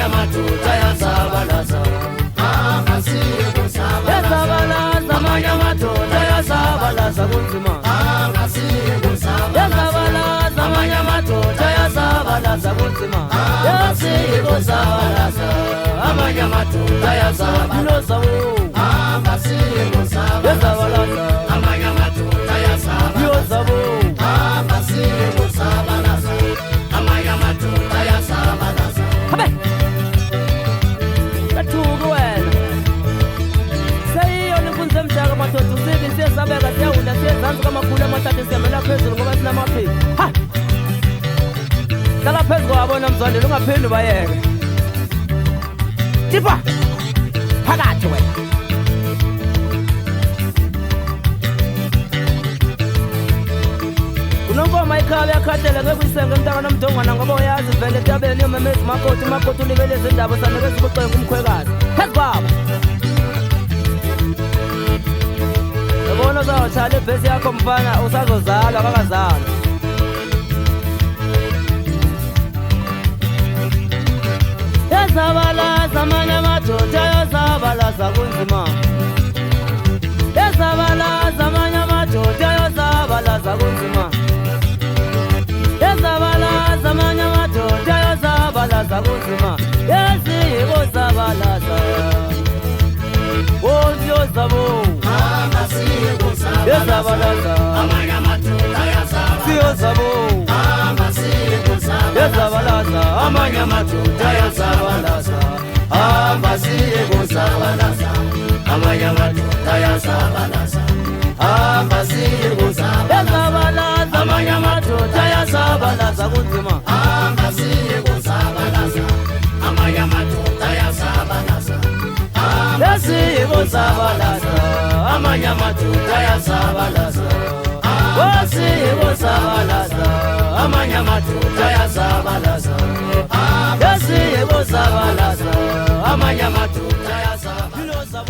amanye amadoda ayazabalaza angasiye kuzabalaza amanye amadoda ayazabalaza kunzima angasiye kuzabalaza amanye amadoda ayazabalaza kunzima yasiye kuzabalaza amanye amadoda ayazabalaza angasiye kuzabalaza amanye amadoda ayazabalaza angasiye kuzabalaza amanye amadoda ayazabalaza habe kathuku wena seyiyona inkunzi emdaka madoda usithi siyesabeka siyawunda siyezansi kwamakhulu amathathu siyamela phezulu ngoba sinamaphiko ha hlala phezu kwabona mzwandela ungaphindi ubayeke tipha phakathi wena kunonkoma ikhaya yakhatela ngekuyisenge mntaka nomdongwana ngoba uyazi vele etabeni yomemezi makoti ulibele izindaba sanikeza ubucenga umkhwekazi phezu kwabo yabona uzawutshala ibhesi yakho mfana usazozalwa kakazalwa yazabalaza amanye amadoda ayazabalaza kunzima yazabalaza amanye amadoda ayazabalaza kunzima yazabalaza amanye amadoda ayazabalaza kunzima yezibozabalaza wonjozabo yazabalaza amanye amadoda ayazabalaza yazabalaza amanye amadoda ayazabalaza ambasiye kuzabalaza amanye amadoda ayazabalaza ambasiye kuzabalaza amanye amadoda ayazabalaza kunzima ambasiye kuzabalaza amanye amadoda ayazabalaza yasiye kuzabalaza amanye amadoda ayazabalaza wasiye kuzabalaza amanye amadoda ayazabalaza yasiye kuzabalaza amanye amadoda ayazabalaza